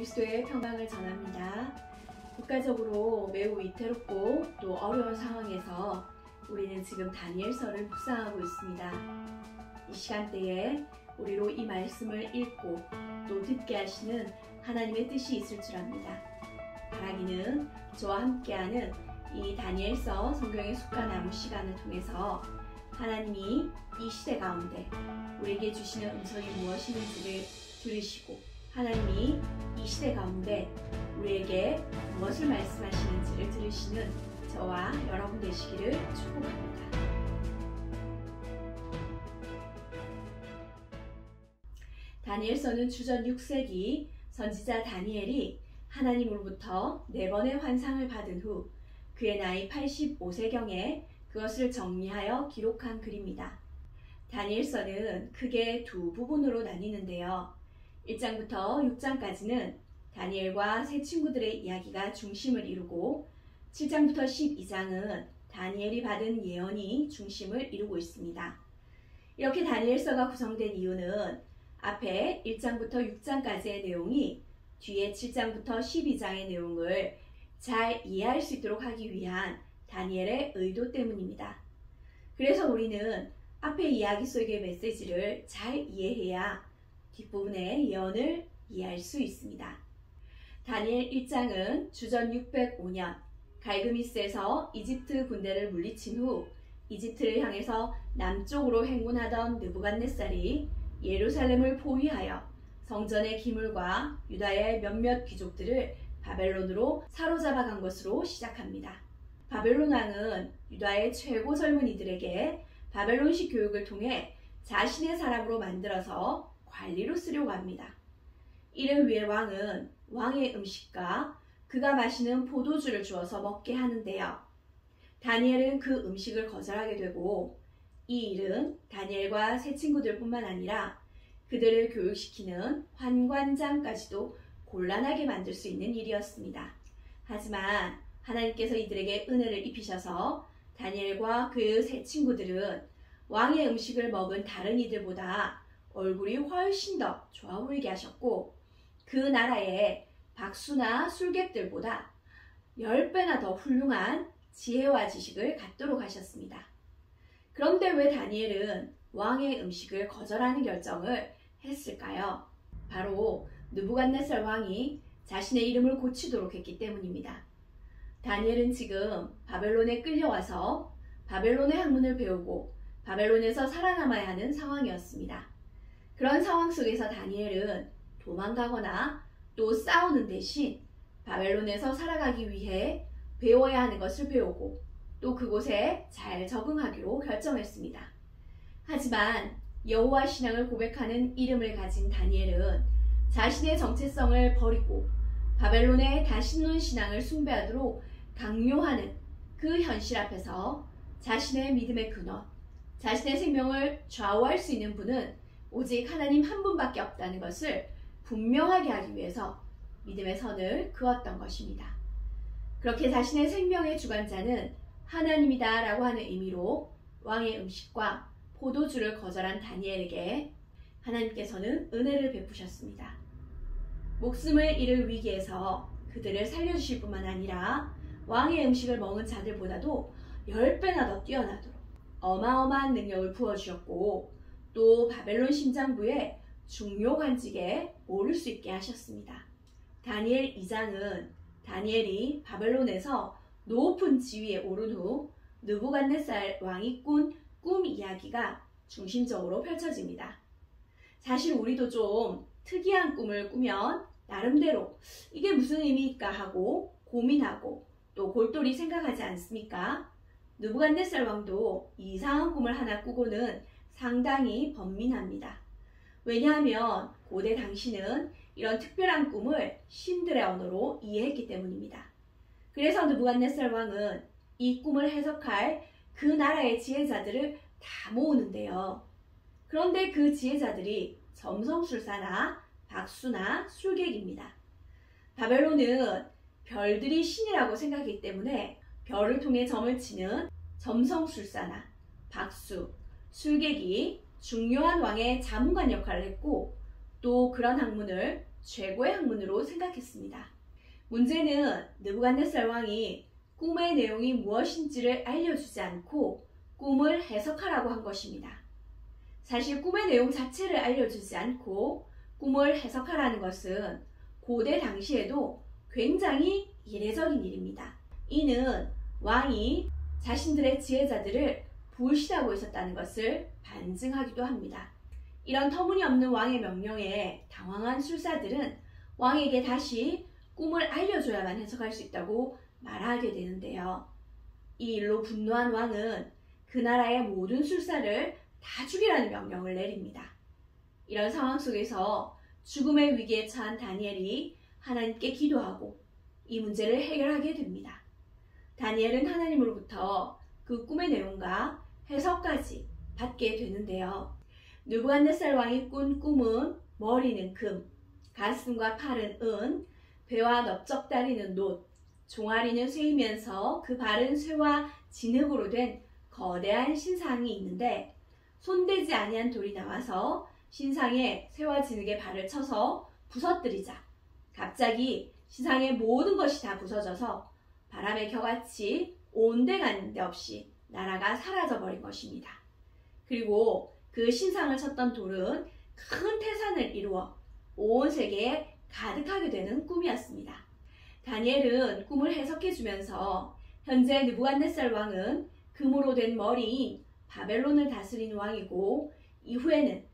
그리스도의 평강을 전합니다. 국가적으로 매우 위태롭고 또 어려운 상황에서 우리는 지금 다니엘서를 묵상하고 있습니다. 이 시간대에 우리로 이 말씀을 읽고 또 듣게 하시는 하나님의 뜻이 있을 줄 압니다. 바라기는 저와 함께하는 이 다니엘서 성경의 숫가 나누 시간을 통해서 하나님이 이 시대 가운데 우리에게 주시는 음성이 무엇인지를 들으시고 하나님이 이 시대 가운데 우리에게 무엇을 말씀하시는지를 들으시는 저와 여러분 되시기를 축복합니다. 다니엘서는 주전 6세기 선지자 다니엘이 하나님으로부터 4번의 환상을 받은 후 그의 나이 85세경에 그것을 정리하여 기록한 글입니다. 다니엘서는 크게 두 부분으로 나뉘는데요. 1장부터 6장까지는 다니엘과 세 친구들의 이야기가 중심을 이루고 7장부터 12장은 다니엘이 받은 예언이 중심을 이루고 있습니다. 이렇게 다니엘서가 구성된 이유는 앞에 1장부터 6장까지의 내용이 뒤에 7장부터 12장의 내용을 잘 이해할 수 있도록 하기 위한 다니엘의 의도 때문입니다. 그래서 우리는 앞의 이야기 속의 메시지를 잘 이해해야 뒷부분의 예언을 이해할 수 있습니다. 다니엘 1장은 주전 605년 갈그미스에서 이집트 군대를 물리친 후 이집트를 향해서 남쪽으로 행군하던 느부갓네살이 예루살렘을 포위하여 성전의 기물과 유다의 몇몇 귀족들을 바벨론으로 사로잡아 간 것으로 시작합니다. 바벨론 왕은 유다의 최고 젊은이들에게 바벨론식 교육을 통해 자신의 사람으로 만들어서 관리로 쓰려고 합니다. 이를 위해 왕은 왕의 음식과 그가 마시는 포도주를 주어서 먹게 하는데요. 다니엘은 그 음식을 거절하게 되고 이 일은 다니엘과 세 친구들뿐만 아니라 그들을 교육시키는 환관장까지도 곤란하게 만들 수 있는 일이었습니다. 하지만 하나님께서 이들에게 은혜를 입히셔서 다니엘과 그 세 친구들은 왕의 음식을 먹은 다른 이들보다 얼굴이 훨씬 더 좋아 보이게 하셨고 그 나라의 박수나 술객들보다 10배나 더 훌륭한 지혜와 지식을 갖도록 하셨습니다. 그런데 왜 다니엘은 왕의 음식을 거절하는 결정을 했을까요? 바로 느부갓네살 왕이 자신의 이름을 고치도록 했기 때문입니다. 다니엘은 지금 바벨론에 끌려와서 바벨론의 학문을 배우고 바벨론에서 살아남아야 하는 상황이었습니다. 그런 상황 속에서 다니엘은 도망가거나 또 싸우는 대신 바벨론에서 살아가기 위해 배워야 하는 것을 배우고 또 그곳에 잘 적응하기로 결정했습니다. 하지만 여호와 신앙을 고백하는 이름을 가진 다니엘은 자신의 정체성을 버리고 바벨론의 다신론 신앙을 숭배하도록 강요하는 그 현실 앞에서 자신의 믿음의 근원, 자신의 생명을 좌우할 수 있는 분은 오직 하나님 한 분밖에 없다는 것을 분명하게 하기 위해서 믿음의 선을 그었던 것입니다. 그렇게 자신의 생명의 주관자는 하나님이다 라고 하는 의미로 왕의 음식과 포도주를 거절한 다니엘에게 하나님께서는 은혜를 베푸셨습니다. 목숨을 잃을 위기에서 그들을 살려주실 뿐만 아니라 왕의 음식을 먹은 자들보다도 10배나 더 뛰어나도록 어마어마한 능력을 부어주셨고 또 바벨론 심장부의 중요 관직에 오를 수 있게 하셨습니다. 다니엘 2장은 다니엘이 바벨론에서 높은 지위에 오른 후 느부갓네살 왕이 꾼 꿈 이야기가 중심적으로 펼쳐집니다. 사실 우리도 좀 특이한 꿈을 꾸면 나름대로 이게 무슨 의미일까 하고 고민하고 또 골똘히 생각하지 않습니까? 느부갓네살 왕도 이상한 꿈을 하나 꾸고는 상당히 번민합니다. 왜냐하면 고대 당시는 이런 특별한 꿈을 신들의 언어로 이해했기 때문입니다. 그래서 느부갓네살 왕은 이 꿈을 해석할 그 나라의 지혜자들을 다 모으는데요. 그런데 그 지혜자들이 점성술사나 박수나 술객입니다. 바벨론은 별들이 신이라고 생각하기 때문에 별을 통해 점을 치는 점성술사나 박수, 술객이 중요한 왕의 자문관 역할을 했고 또 그런 학문을 최고의 학문으로 생각했습니다. 문제는 느부갓네살 왕이 꿈의 내용이 무엇인지를 알려주지 않고 꿈을 해석하라고 한 것입니다. 사실 꿈의 내용 자체를 알려주지 않고 꿈을 해석하라는 것은 고대 당시에도 굉장히 이례적인 일입니다. 이는 왕이 자신들의 지혜자들을 불신하고 있었다는 것을 반증하기도 합니다. 이런 터무니없는 왕의 명령에 당황한 술사들은 왕에게 다시 꿈을 알려줘야만 해석할 수 있다고 말하게 되는데요. 이 일로 분노한 왕은 그 나라의 모든 술사를 다 죽이라는 명령을 내립니다. 이런 상황 속에서 죽음의 위기에 처한 다니엘이 하나님께 기도하고 이 문제를 해결하게 됩니다. 다니엘은 하나님으로부터 그 꿈의 내용과 해석까지 받게 되는데요. 느부갓네살 왕이 꾼 꿈은 머리는 금, 가슴과 팔은 은, 배와 넓적다리는 놋, 종아리는 쇠이면서 그 발은 쇠와 진흙으로 된 거대한 신상이 있는데 손대지 아니한 돌이 나와서 신상에 쇠와 진흙의 발을 쳐서 부서뜨리자 갑자기 신상의 모든 것이 다 부서져서 바람의 겨같이 온데간데 없이 나라가 사라져버린 것입니다. 그리고 그 신상을 쳤던 돌은 큰 태산을 이루어 온 세계에 가득하게 되는 꿈이었습니다. 다니엘은 꿈을 해석해주면서 현재 느부갓네살 왕은 금으로 된 머리인 바벨론을 다스린 왕이고 이후에는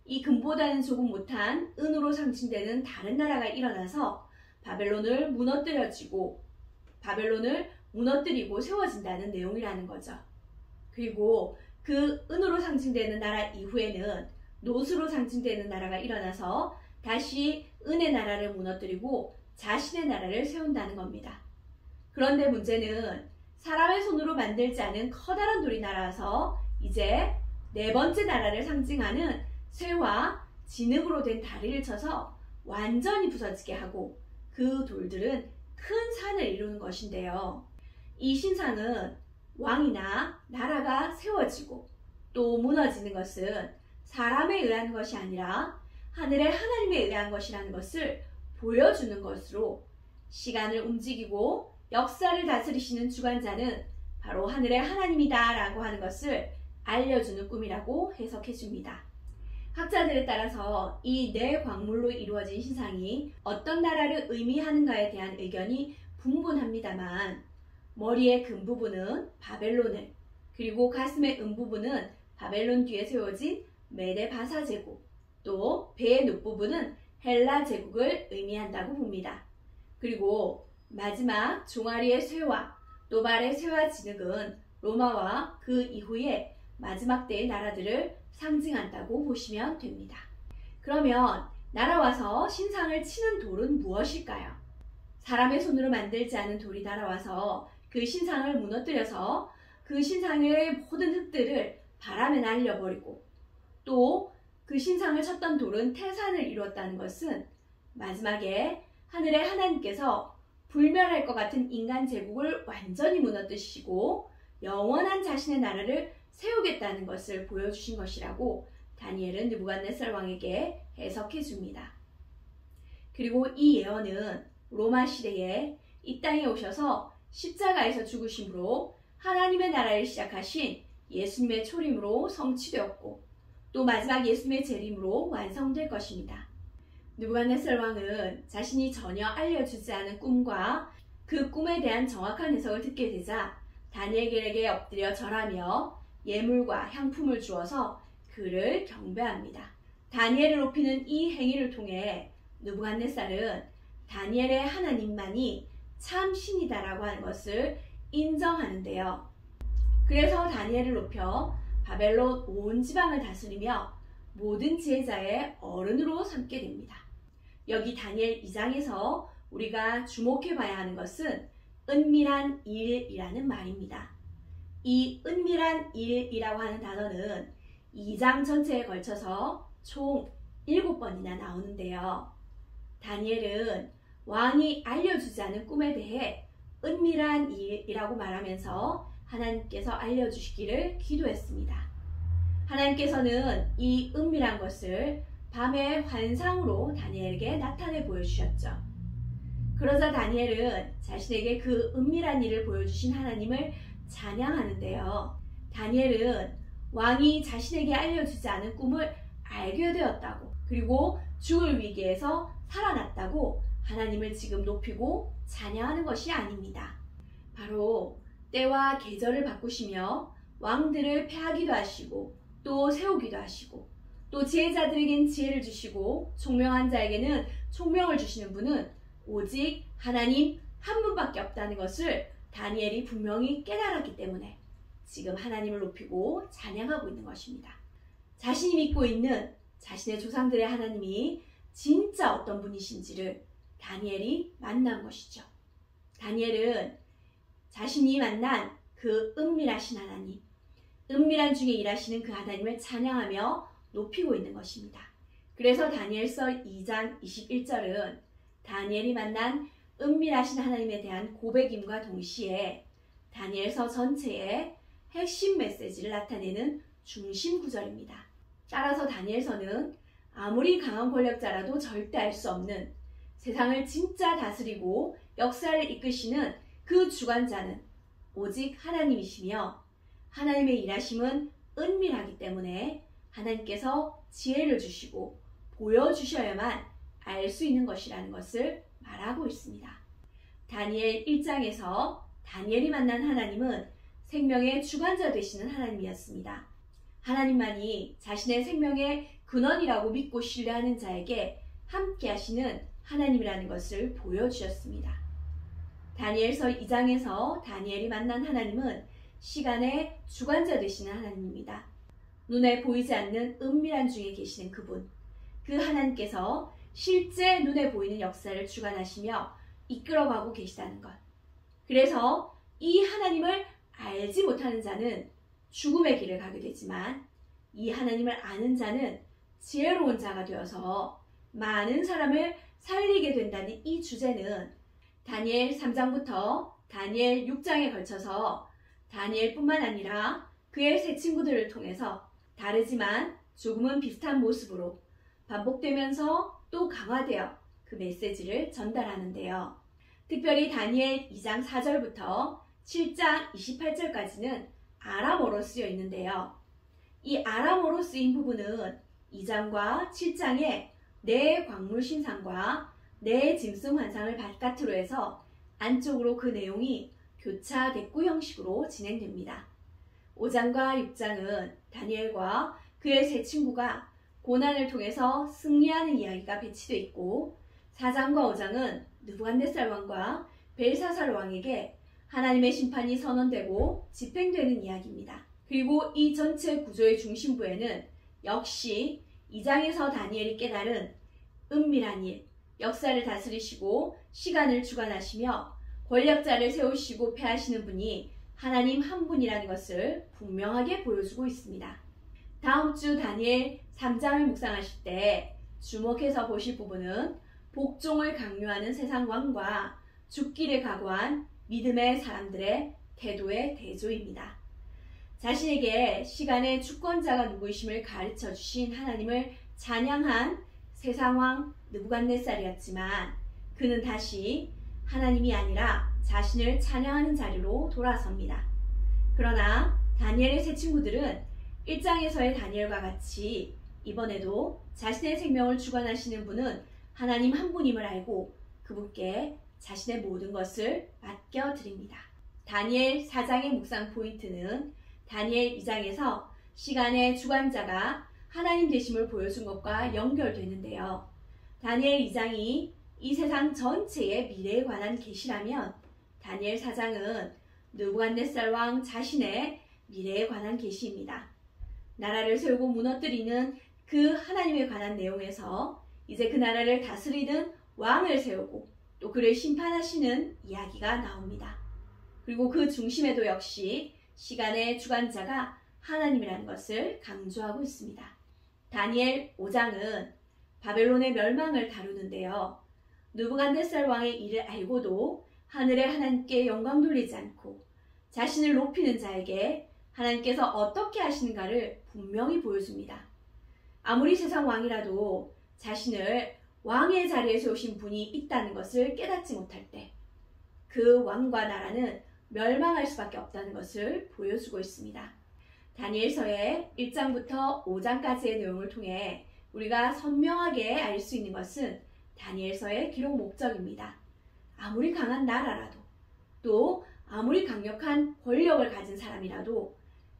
이 금보다는 조금 못한 은으로 상징되는 다른 나라가 일어나서 바벨론을 무너뜨리고 세워진다는 내용이라는 거죠. 그리고 그 은으로 상징되는 나라 이후에는 놋으로 상징되는 나라가 일어나서 다시 은의 나라를 무너뜨리고 자신의 나라를 세운다는 겁니다. 그런데 문제는 사람의 손으로 만들지 않은 커다란 돌이 날아와서 이제 네 번째 나라를 상징하는 쇠와 진흙으로 된 다리를 쳐서 완전히 부서지게 하고 그 돌들은 큰 산을 이루는 것인데요. 이 신상은 왕이나 나라가 세워지고 또 무너지는 것은 사람에 의한 것이 아니라 하늘의 하나님에 의한 것이라는 것을 보여주는 것으로 시간을 움직이고 역사를 다스리시는 주관자는 바로 하늘의 하나님이다 라고 하는 것을 알려주는 꿈이라고 해석해 줍니다. 학자들에 따라서 이 네 광물로 이루어진 신상이 어떤 나라를 의미하는가에 대한 의견이 분분합니다만 머리의 금 부분은 바벨론을, 그리고 가슴의 은 부분은 바벨론 뒤에 세워진 메데 바사 제국, 또 배의 놋 부분은 헬라 제국을 의미한다고 봅니다. 그리고 마지막 종아리의 쇠와 또 발의 쇠와 진흙은 로마와 그 이후에 마지막 때의 나라들을 상징한다고 보시면 됩니다. 그러면 날아와서 신상을 치는 돌은 무엇일까요? 사람의 손으로 만들지 않은 돌이 날아와서 그 신상을 무너뜨려서 그 신상의 모든 흙들을 바람에 날려버리고 또 그 신상을 쳤던 돌은 태산을 이루었다는 것은 마지막에 하늘의 하나님께서 불멸할 것 같은 인간 제국을 완전히 무너뜨리시고 영원한 자신의 나라를 세우겠다는 것을 보여주신 것이라고 다니엘은 느부갓네살 왕에게 해석해 줍니다. 그리고 이 예언은 로마 시대에 이 땅에 오셔서 십자가에서 죽으심으로 하나님의 나라를 시작하신 예수님의 초림으로 성취되었고 또 마지막 예수님의 재림으로 완성될 것입니다. 느부갓네살 왕은 자신이 전혀 알려주지 않은 꿈과 그 꿈에 대한 정확한 해석을 듣게 되자 다니엘에게 엎드려 절하며 예물과 향품을 주어서 그를 경배합니다. 다니엘을 높이는 이 행위를 통해 느부갓네살은 다니엘의 하나님만이 참 신이다라고 하는 것을 인정하는데요. 그래서 다니엘을 높여 바벨론 온 지방을 다스리며 모든 지혜자의 어른으로 삼게 됩니다. 여기 다니엘 2장에서 우리가 주목해 봐야 하는 것은 은밀한 일이라는 말입니다. 이 은밀한 일이라고 하는 단어는 2장 전체에 걸쳐서 총 7번이나 나오는데요. 다니엘은 왕이 알려주지 않은 꿈에 대해 은밀한 일이라고 말하면서 하나님께서 알려주시기를 기도했습니다. 하나님께서는 이 은밀한 것을 밤의 환상으로 다니엘에게 나타내 보여주셨죠. 그러자 다니엘은 자신에게 그 은밀한 일을 보여주신 하나님을 찬양하는데요. 다니엘은 왕이 자신에게 알려주지 않은 꿈을 알게 되었다고, 그리고 죽을 위기에서 살아났다고 하나님을 지금 높이고 찬양하는 것이 아닙니다. 바로 때와 계절을 바꾸시며 왕들을 패하기도 하시고 또 세우기도 하시고 또 지혜자들에겐 지혜를 주시고 총명한 자에게는 총명을 주시는 분은 오직 하나님 한 분밖에 없다는 것을 다니엘이 분명히 깨달았기 때문에 지금 하나님을 높이고 찬양하고 있는 것입니다. 자신이 믿고 있는 자신의 조상들의 하나님이 진짜 어떤 분이신지를 다니엘이 만난 것이죠. 다니엘은 자신이 만난 그 은밀하신 하나님, 은밀한 중에 일하시는 그 하나님을 찬양하며 높이고 있는 것입니다. 그래서 다니엘서 2장 21절은 다니엘이 만난 은밀하신 하나님에 대한 고백임과 동시에 다니엘서 전체의 핵심 메시지를 나타내는 중심 구절입니다. 따라서 다니엘서는 아무리 강한 권력자라도 절대 알 수 없는 세상을 진짜 다스리고 역사를 이끄시는 그 주관자는 오직 하나님이시며 하나님의 일하심은 은밀하기 때문에 하나님께서 지혜를 주시고 보여주셔야만 알 수 있는 것이라는 것을 말하고 있습니다. 다니엘 1장에서 다니엘이 만난 하나님은 생명의 주관자 되시는 하나님이었습니다. 하나님만이 자신의 생명의 근원이라고 믿고 신뢰하는 자에게 함께 하시는 하나님이라는 것을 보여주셨습니다. 다니엘서 2장에서 다니엘이 만난 하나님은 시간의 주관자 되시는 하나님입니다. 눈에 보이지 않는 은밀한 중에 계시는 그분, 그 하나님께서 실제 눈에 보이는 역사를 주관하시며 이끌어가고 계시다는 것. 그래서 이 하나님을 알지 못하는 자는 죽음의 길을 가게 되지만 이 하나님을 아는 자는 지혜로운 자가 되어서 많은 사람을 살리게 된다는 이 주제는 다니엘 3장부터 다니엘 6장에 걸쳐서 다니엘뿐만 아니라 그의 세 친구들을 통해서 다르지만 조금은 비슷한 모습으로 반복되면서 또 강화되어 그 메시지를 전달하는데요. 특별히 다니엘 2장 4절부터 7장 28절까지는 아람어로 쓰여 있는데요. 이 아람어로 쓰인 부분은 2장과 7장에 내 광물 신상과 내 짐승 환상을 바깥으로 해서 안쪽으로 그 내용이 교차 대꾸 형식으로 진행됩니다. 5장과 6장은 다니엘과 그의 세 친구가 고난을 통해서 승리하는 이야기가 배치되어 있고 4장과 5장은 느부갓네살 왕과 벨사살 왕에게 하나님의 심판이 선언되고 집행되는 이야기입니다. 그리고 이 전체 구조의 중심부에는 역시 2장에서 다니엘이 깨달은 은밀한 일, 역사를 다스리시고 시간을 주관하시며 권력자를 세우시고 패하시는 분이 하나님 한 분이라는 것을 분명하게 보여주고 있습니다. 다음 주 다니엘 3장을 묵상하실 때 주목해서 보실 부분은 복종을 강요하는 세상 왕과 죽기를 각오한 믿음의 사람들의 태도의 대조입니다. 자신에게 시간의 주권자가 누구이심을 가르쳐 주신 하나님을 찬양한 세상왕 느부갓네살이었지만 그는 다시 하나님이 아니라 자신을 찬양하는 자리로 돌아섭니다. 그러나 다니엘의 세 친구들은 1장에서의 다니엘과 같이 이번에도 자신의 생명을 주관하시는 분은 하나님 한 분임을 알고 그분께 자신의 모든 것을 맡겨드립니다. 다니엘 4장의 묵상 포인트는 다니엘 2장에서 시간의 주관자가 하나님 되심을 보여준 것과 연결되는데요. 다니엘 2장이 이 세상 전체의 미래에 관한 계시라면 다니엘 4장은 느부갓네살 왕 자신의 미래에 관한 계시입니다. 나라를 세우고 무너뜨리는 그 하나님에 관한 내용에서 이제 그 나라를 다스리는 왕을 세우고 또 그를 심판하시는 이야기가 나옵니다. 그리고 그 중심에도 역시 시간의 주관자가 하나님이라는 것을 강조하고 있습니다. 다니엘 5장은 바벨론의 멸망을 다루는데요. 느부갓네살 왕의 일을 알고도 하늘의 하나님께 영광 돌리지 않고 자신을 높이는 자에게 하나님께서 어떻게 하시는가를 분명히 보여줍니다. 아무리 세상 왕이라도 자신을 왕의 자리에 세우신 분이 있다는 것을 깨닫지 못할 때 그 왕과 나라는 멸망할 수밖에 없다는 것을 보여주고 있습니다. 다니엘서의 1장부터 5장까지의 내용을 통해 우리가 선명하게 알 수 있는 것은 다니엘서의 기록 목적입니다. 아무리 강한 나라라도 또 아무리 강력한 권력을 가진 사람이라도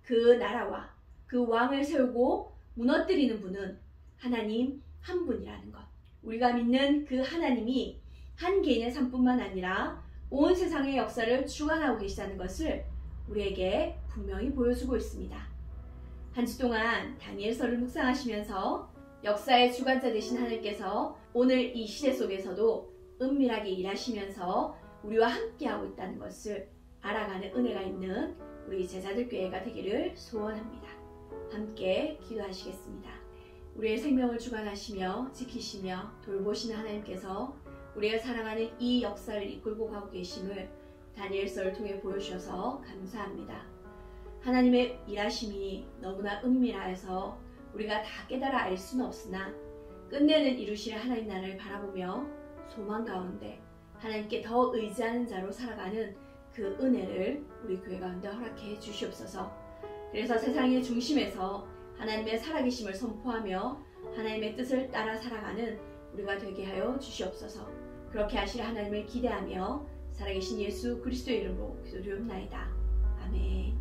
그 나라와 그 왕을 세우고 무너뜨리는 분은 하나님 한 분이라는 것. 우리가 믿는 그 하나님이 한 개인의 삶뿐만 아니라 온 세상의 역사를 주관하고 계시다는 것을 우리에게 분명히 보여주고 있습니다. 한 주 동안 다니엘서를 묵상하시면서 역사의 주관자 되신 하나님께서 오늘 이 시대 속에서도 은밀하게 일하시면서 우리와 함께하고 있다는 것을 알아가는 은혜가 있는 우리 제자들 교회가 되기를 소원합니다. 함께 기도하시겠습니다. 우리의 생명을 주관하시며 지키시며 돌보시는 하나님께서 우리가 사랑하는 이 역사를 이끌고 가고 계심을 다니엘서를 통해 보여주셔서 감사합니다. 하나님의 일하심이 너무나 은밀하여서 우리가 다 깨달아 알 수는 없으나 끝내는 이루실 하나님 나라를 바라보며 소망 가운데 하나님께 더 의지하는 자로 살아가는 그 은혜를 우리 교회 가운데 허락해 주시옵소서. 그래서 세상의 중심에서 하나님의 살아계심을 선포하며 하나님의 뜻을 따라 살아가는 우리가 되게 하여 주시옵소서. 그렇게 하실 하나님을 기대하며 살아계신 예수 그리스도의 이름으로 기도드리옵나이다. 아멘.